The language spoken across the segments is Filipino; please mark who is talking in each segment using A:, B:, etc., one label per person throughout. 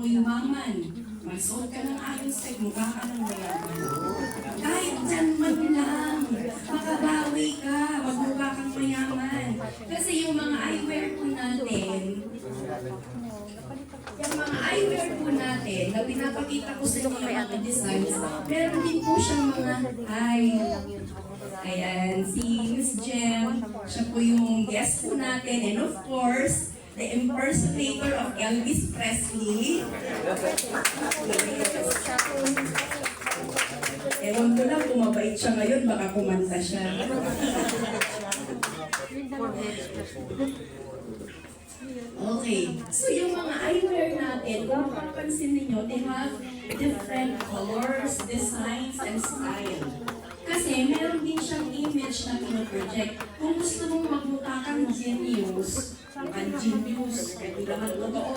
A: yumaman. Magsuot ka ng iron spec, mukha ka ng mayaman. Kahit dyan man lang, makabawi ka, magmukha kang mayaman. Kasi yung mga eyewear po natin, na pinapakita ko sa inyo mga designs, meron din po siyang mga ayan, si Miss Jem, siya po yung guest po natin, and of course, the impersonator of Elvis Presley. Ewan ko lang, kung mabait siya ngayon, baka kumanta siya. Okay, so yung mga eyewear natin, kung mapapansin ninyo, they have different colors, designs, and style. Kasi meron din siyang image na pinoproject. Kung gusto mong magmukha kang genius, pwede naman totoo.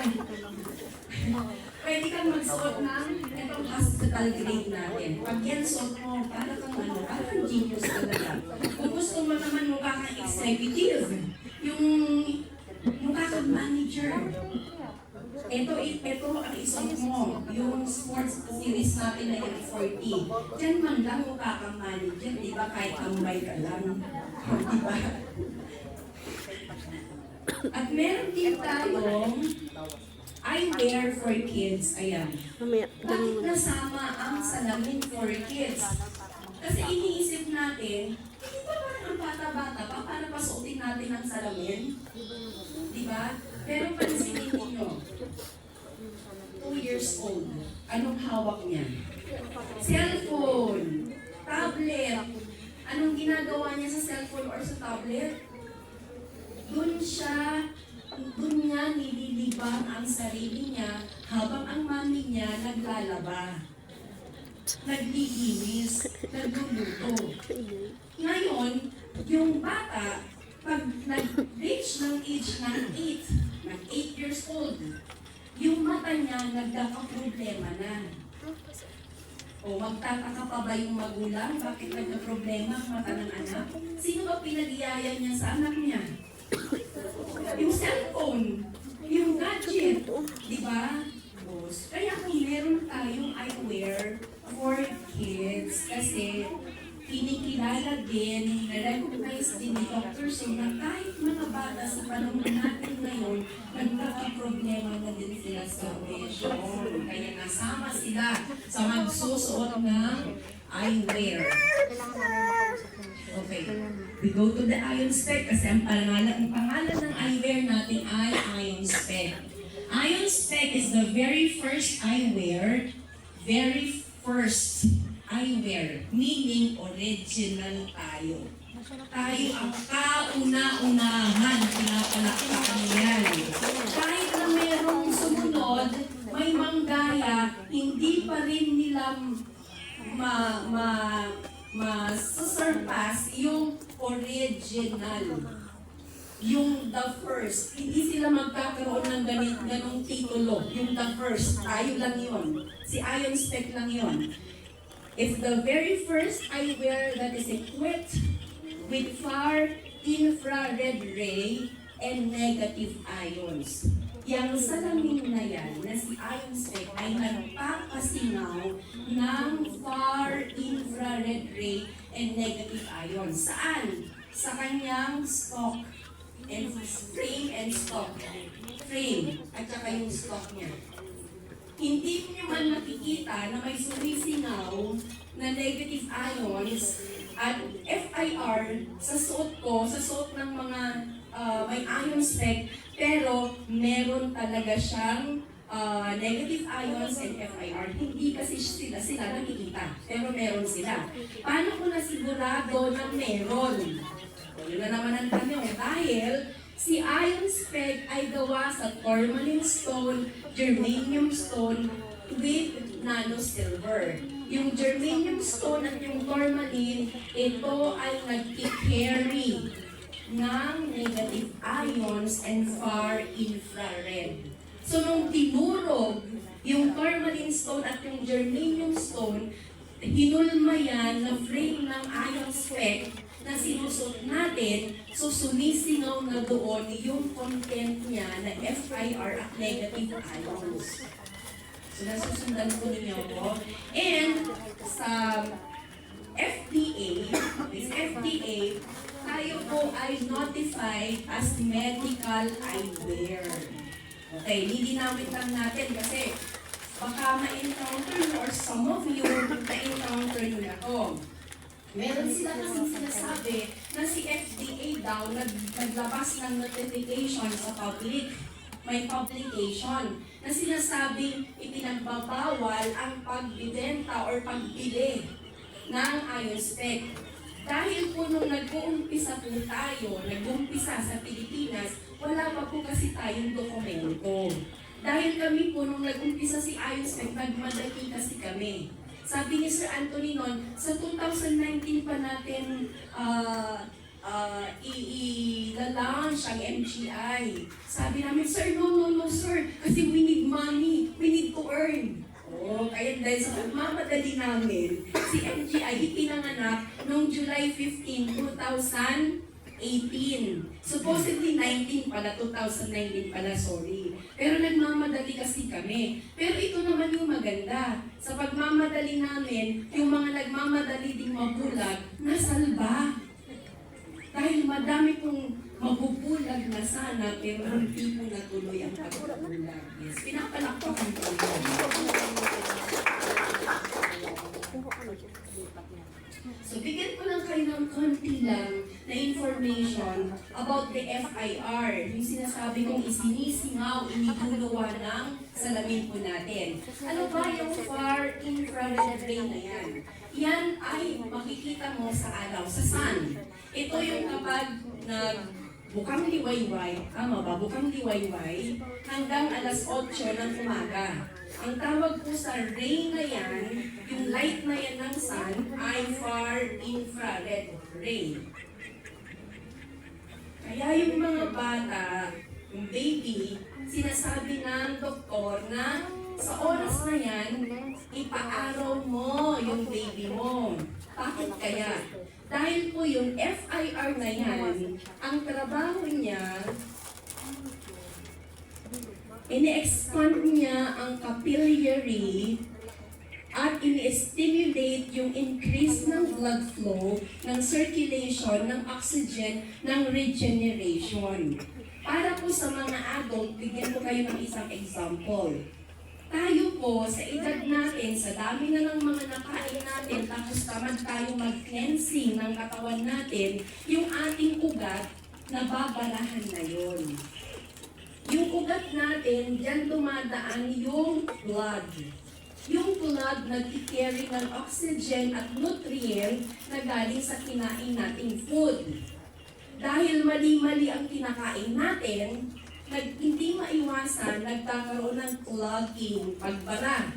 A: Pwede kang magsuot ng itong hospital grade natin. Pag yan suot mo, parang genius talaga. Kung gusto mo naman mukha kang executive, yung mukha kang manager. Ito ang isuot mo, yung sports series natin na F40. Diyan man lang mukha kang manager, di ba? Kahit tambay ka lang. Di ba? At meron din tayong eyewear for kids. Ayan. Bakit nasama ang salamin for kids? Kasi iniisip natin, hindi ba parang ang bata-bata pa, para pasuotin natin ang salamin? Di ba? Pero pansinin ninyo, 2 years old, anong hawak niya? Cellphone, tablet. Anong ginagawa niya sa cellphone or sa tablet? Doon niya nililibang ang sarili niya habang ang mami niya naglalaba, naglilinis, nagluluto. Ngayon, yung bata, pag nag-reach ng age ng 8 years old, yung mata niya nagkakaproblema na. O magtataka pa ba yung magulang? Bakit nagka-problema ang mata ng anak? Sino ba pinag-iyaya niya sa anak niya? Yung cellphone, yung gadget, di ba? Kaya kung meron tayong eyewear for kids, kasi kinikilala din, na-recognize din ni Dr. Sue na kahit mga bata sa panahon natin ngayon, nagkakaproblema na din sila sa vision. Kaya nasama sila sa magsusuot ng eyewear. Okay, we go to the Ion Spec kasi ang pangalan ng eyewear natin ay Ion Spec. Ion Spec is the very first eyewear, meaning original tayo. Tayo ang kauna-unahan, pinapalakpakan yan. Kahit na merong sumunod, may manggaya, hindi pa rin nila ma-surpass yung original. Yung the first. Hindi sila magkakaroon ng ganong titulo. Yung the first. Tayo lang yun. Si Ion Spec lang yun. It's the very first eyewear that is equipped with far infrared ray and negative ions. Yang salamin na yan, na si Ion Spec ay nagpapasingaw ng far infrared ray and negative ions. Saan? Sa kanyang stock and frame and stock. Frame at saka yung stock niya. Hindi niyo man makikita na may sumisingaw na negative ions at FIR sa suot ko, sa suot ng mga may ion spec, pero meron talaga siyang negative ions and FIR. Hindi kasi sila nakikita, pero meron sila. Paano ko nasigurado na meron? Yun na naman ang tanong. Dahil si Ion Spec ay gawa sa tourmaline stone, germanium stone with nano-silver. Yung germanium stone at yung tourmaline, ito ay nag-carry ng negative ions and far infrared. So nung tinurog yung tourmaline stone at yung germanium stone, hinulma yan na frame ng Ion Spec na sinusot natin, so sumisingaw na doon yung content niya na FIR at negative ions. So nasusundan po ninyo ako. And sa FDA, this FDA, tayo po ay notified as medical eyewear. Okay, lilinawin lang natin kasi baka ma-encounter or some of you na-encounter nyo na to. Meron sila kasing sinasabi na si FDA daw naglabas ng notification sa public. May publication na sinasabing ipinagbabawal ang pagbibenta or pagbili ng IonSpec. Dahil po nung nag-uumpisa po tayo, nag-uumpisa sa Pilipinas, wala pa po kasi tayong dokumento. Dahil kami po nung nag-umpisa si IonSpec, nagmadali kasi kami. Sabi ni Sir Anthony noon, sa 2019 pa natin i-launch ang MGI. Sabi namin, Sir, no, sir, kasi we need money, we need to earn. Oh, kaya dahil sa pagmamadali namin, si MGI ipinanganak noong July 15, 2018. Supposedly 19 pala, 2019 pala, sorry. Pero nagmamadali kasi kami. Pero ito naman yung maganda. Sa pagmamadali namin, yung mga nagmamadali ding mabulag, nasalba. Dahil madami pong mabubulag na sana, pero hindi po natuloy ang pagbubulag. Yes, pinapalakpakan po. So, bigyan ko lang kayo ng konti lang na information about the FIR, yung sinasabi kong isinisingaw, iniguluwa ng salamin po natin. Ano ba yung far infrared ray na yan? Yan ay makikita mo sa araw, sa sun. Ito yung kapag bukang liwayway, tama ba? Bukang liwayway hanggang alas 8 ng umaga. Ang tawag po sa ray na yan, yung light na yan ng sun, ay far infrared ray. Kaya yung mga bata, yung baby, sinasabi ng doktor na sa oras na yan, ipaaraw mo yung baby mo. Bakit kaya? Dahil po yung FIR na yan, ang trabaho niya, ini-expand niya ang capillary at ini-stimulate yung increase ng blood flow, ng circulation, ng oxygen, ng regeneration. Para po sa mga adult, bigyan ko kayo ng isang example. Tayo po, sa edad natin, sa dami na ng mga nakain natin, tapos tamad tayo mag-cleansing ng katawan natin, yung ating ugat, nababarahan na yun. Yung ugat natin, dyan dumadaan yung blood. Yung blood nag-carry ng oxygen at nutrient na galing sa kinain nating food. Dahil mali-mali ang kinakain natin, hindi maiwasan, nagkakaroon ng clogging, pagbara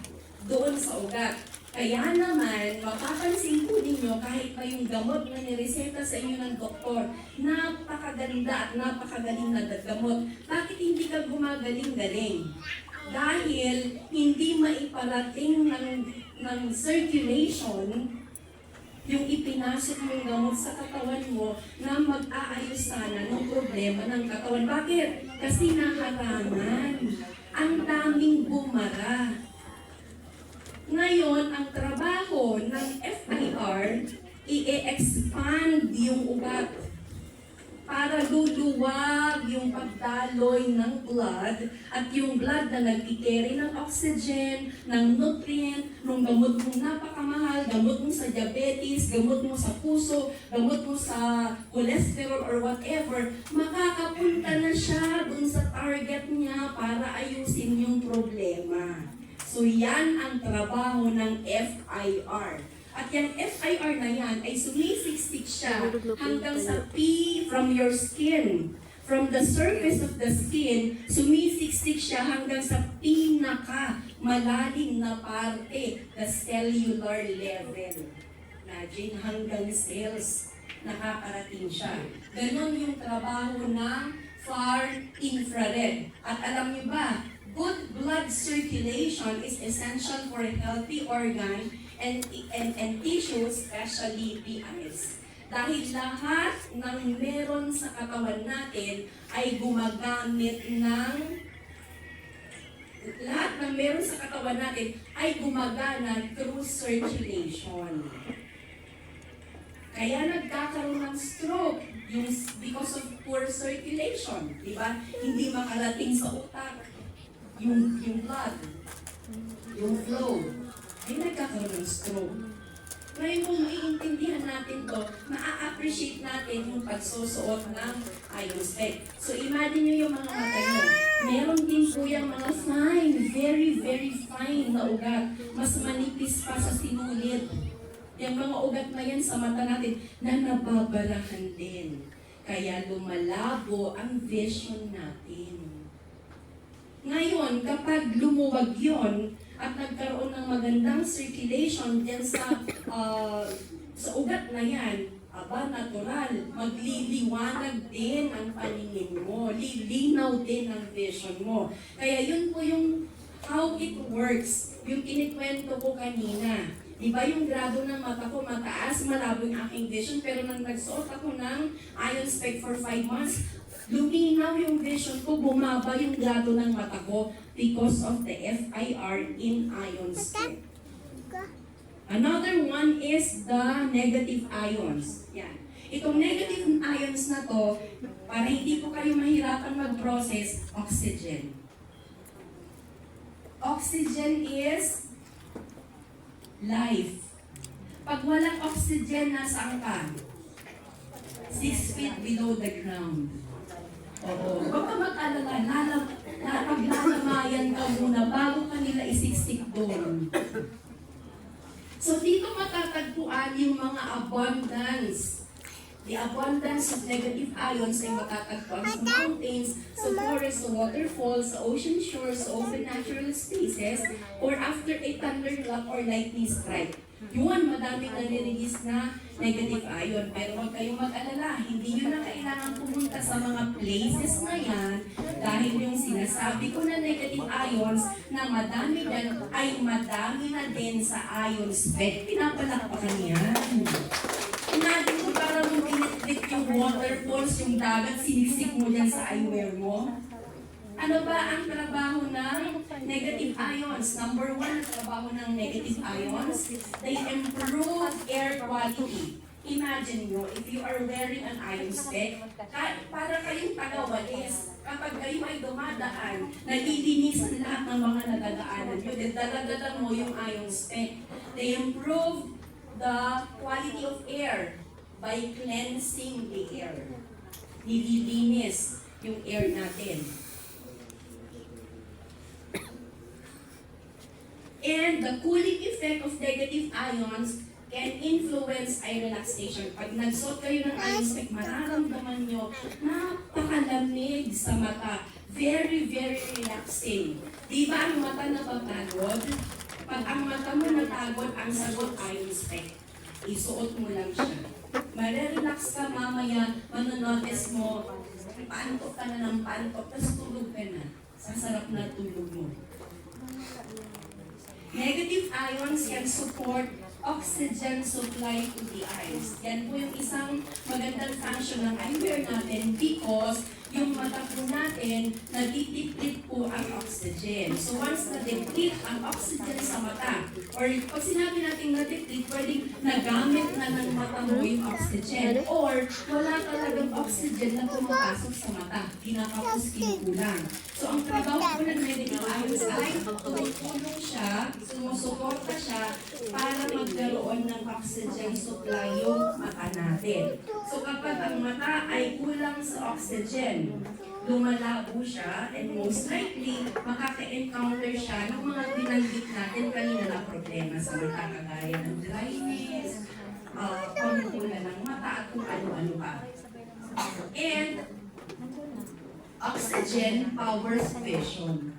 A: doon sa ugat. Kaya naman, mapapansin po ninyo kahit pa yung gamot na nireseta sa inyo ng doktor, napakaganda at napakagaling na gamot. Bakit hindi ka gumagaling-galing? Dahil hindi maiparating ng circulation yung ipinasok mong gamot sa katawan mo na mag-aayos sana ng problema ng katawan. Bakit? Kasi naharangan. Ang daming bumara. Ngayon, ang trabaho ng FIR, i-expand yung ugat para luluwag yung pagdaloy ng blood at yung blood na nagkikerry ng oxygen, ng nutrient, ng gamot mong napakamahal, gamot mo sa diabetes, gamot mo sa puso, gamot mo sa cholesterol or whatever, makakapunta na siya dun sa target niya para ayusin yung problema. So yan ang trabaho ng FIR. At yung FIR na yan ay sumisiksik siya hanggang sa P from your skin. From the surface of the skin, sumisiksik siya hanggang sa pinaka malalim na parte, the cellular level. Imagine, hanggang cells nakakarating siya. Ganon yung trabaho ng far infrared. At alam niyo ba, good blood circulation is essential for a healthy organ and tissues, especially PIs. Dahil lahat ng meron sa katawan natin ay gumagamit ng katawan natin ay gumagana through circulation. Kaya nagkakaroon ng stroke because of poor circulation, di ba? Hindi makarating sa utak yung blood, yung flow. Ay nagkakaroon ng stroke. Ngayon kung maiintindihan natin to, maa-appreciate natin yung pagsusuot ng iron spec. So imagine nyo yung mga mata nyo. Meron din po yung mga fine, very, very fine na ugat. Mas manipis pa sa sinulid. Yung mga ugat na yan sa mata natin na nababarahan din. Kaya lumalabo ang vision natin. Ngayon, kapag lumuwag yon at nagkaroon ng magandang circulation dyan sa ugat na yan, natural, magliliwanag din ang paningin mo, lilinaw din ang vision mo. Kaya yun po yung how it works, yung kinikwento ko kanina. Diba yung grado ng mata ko mataas, malabo yung aking vision, pero nang nagsuot ako ng iron spec for 5 months, luminaw yung vision ko, bumaba yung grado ng mata ko because of the FIR in iron spec. Another one is the negative ions. Yan. Itong negative ions na to, para hindi po kayo mahirapan mag-process, oxygen. Oxygen is life. Pag walang oxygen, nasaan ka? 6 feet below the ground. Oo. Huwag ka mag-alala, paglalamayan ka muna bago ka nila isiksik doon. So dito matatagpuan yung mga abundance. The abundance of negative ions ay matatagpuan sa mountains, sa forests, sa waterfalls, sa ocean shores, sa open natural spaces, or after a thunderclap or lightning strike. Yun, madaming nare-release na negative ion. Pero huwag kayong mag-alala, hindi nyo na kailangan pumunta sa mga places na yan dahil yung sinasabi ko na negative ions na madami dyan ay madami na din sa ion spec. Pinapalakpakan yan. Imagine mo para mong pinitlit yung waterfalls, yung dagat, siniksik mo dyan sa eyewear mo. Ano ba ang trabaho ng negative ions? Number 1, ang trabaho ng negative ions, they improve air quality. Imagine nyo, if you are wearing an ion spec, para kayong taga-walis, kapag kayo ay dumadaan, nalilinisan lahat ng mga nadadaanan nyo, dala-dala mo yung ion spec. They improve the quality of air by cleansing the air. Nililinis yung air natin. And the cooling effect of negative ions can influence eye relaxation. Pag nagsuot kayo ng ion spec, mararamdaman nyo napakalamig sa mata. Very, very relaxing. Di ba ang mata napapagod? Pag ang mata mo napagod, ang sagot ion spec. Isuot mo lang siya. Marerelax ka mamaya, manonotice mo, pantok ka na ng pantok, tapos tulog ka na. Sasarap na tulog mo. Negative ions can support oxygen supply to the eyes. Yan po yung isang magandang function ng eyewear natin because yung mata po natin, nagtitiplit po ang oxygen. So once na-deplete ang oxygen sa mata, or pag sinabi natin na-deplete, pwedeng nagamit na ng mata mo yung oxygen, or wala talagang oxygen na pumapasok sa mata, kinakapos kinukulang. So ang trabaho po ng negative ions ay tumutulong siya, sumusuporta siya para magkaroon ng oxygen supply yung mata natin. So kapag ang mata ay kulang sa oxygen, lumalabo siya, and most likely, makaka-encounter siya ng mga binanggit natin kanina na problema sa mata, kagaya ng dryness, pagkukulan ng mata, at kung ano-ano pa. And, oxygen powers vision.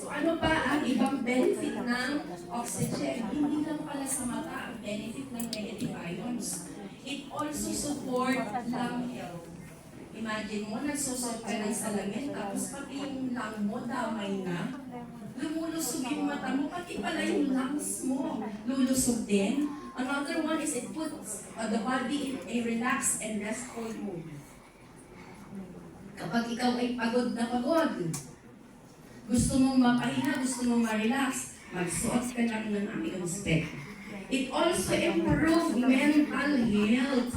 A: So ano pa ang ibang benefit ng oxygen? Hindi lang pala sa mata ang benefit ng negative ions. It also support lung health. Imagine mo, nagsusot ka ng salamin, tapos pati yung lung mo, damay na. Lumulusog yung mata mo, pati pala yung lungs mo, lulusog din. Another one is it puts the body in a relaxed and restful mood. Kapag ikaw ay pagod na pagod, gusto mong mapahinga, gusto mong ma-relax, magsuot ka lang ng ion spec. It also improves mental health.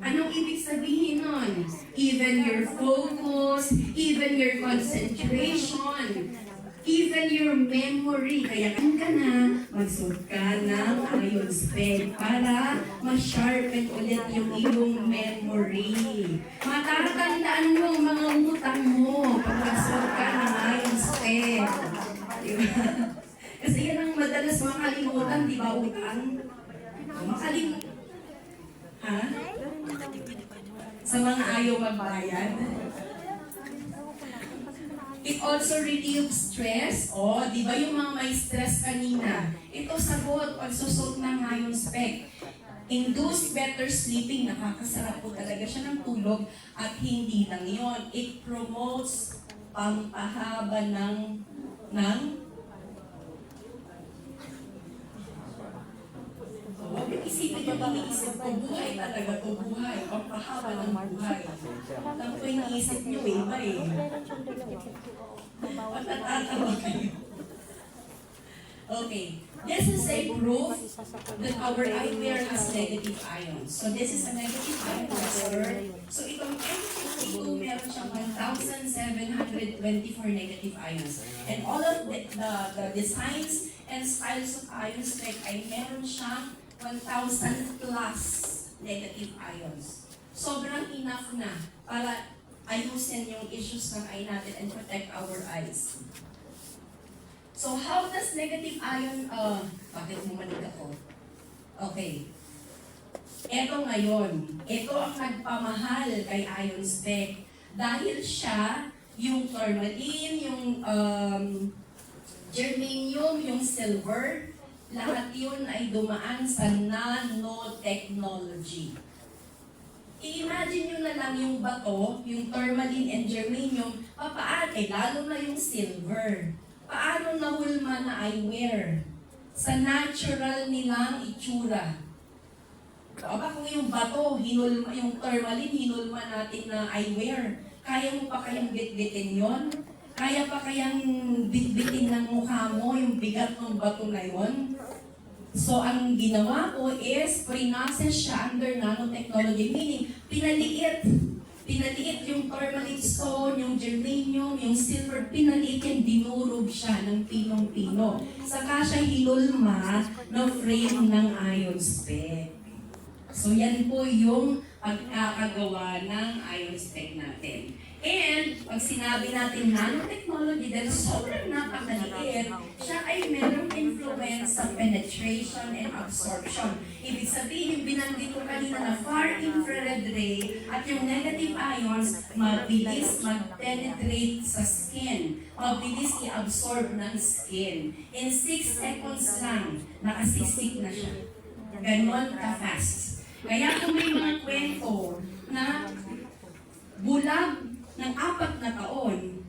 A: Anong ibig sabihin nun? Even your focus, even your concentration, even your memory. Kaya ka na, magsuot ka ng ion spec para ma-sharpen ulit yung iyong memory. Matatandaan mo ang mga utang mo pag magsuot ka ng ion spec. Diba? Kasi yan ang madalas makalimutan, di ba, utang? Makalimutan. Ha? Sa mga ayaw magbayad. It also relieves stress. O, di ba yung mga may stress kanina? Ito sagot, pagsusot ng ion spec. Induce better sleeping. Nakakasarap po talaga siya ng tulog. At hindi lang yon. It promotes pampahaba ng huwag isipin yung iniisip ko, buhay talaga to, buhay. Pampahaba ng buhay. Lang po iniisip nyo, iba eh. At natatawa kayo. Okay. This is a proof that our eyewear has negative ions. So this is a negative ion tester. So itong M52, meron siyang 1,724 negative ions. And all of the designs and styles of ion spec ay meron siyang 1,000 plus negative ions. Sobrang enough na para ayusin yung issues ng eye natin and protect our eyes. So how does negative ion, bakit bumalik ako? Okay. Ito ngayon, ito ang nagpamahal kay ion spec. Dahil siya, yung tourmaline, yung germanium, yung silver, lahat yun ay dumaan sa nanotechnology. I-imagine nyo na lang yung bato, yung tourmaline and germanium, papaano, lalo na yung silver. Paano nahulma na eyewear? Sa natural nilang itsura. Aba kung yung bato, hinulma, yung tourmaline, hinulma natin na eyewear, kaya mo pa kayang bitbitin yon? Kaya pa kayang bitbitin ng mukha mo, yung bigat ng bato na yon? So, ang ginawa ko is, pre-process siya under nanotechnology, meaning, pinaliit yung tourmaline stone, yung germanium, yung silver, pinaliit yan, dinurog siya ng pinong-pino. Saka siya hinulma ng frame ng ion spec. So, yan po yung pagkakagawa ng ion spec natin. And, pag sinabi natin nanotechnology, dahil sobrang napakaliit, siya ay merong influence sa penetration and absorption. Ibig sabihin, binanggit ko kanina na far infrared ray at yung negative ions, mabilis mag-penetrate sa skin. Mabilis i-absorb ng skin. In 6 seconds lang, nakasiksik na siya. Ganon ka-fast. Kaya kung may mga kwento na bulag ng 4 na taon,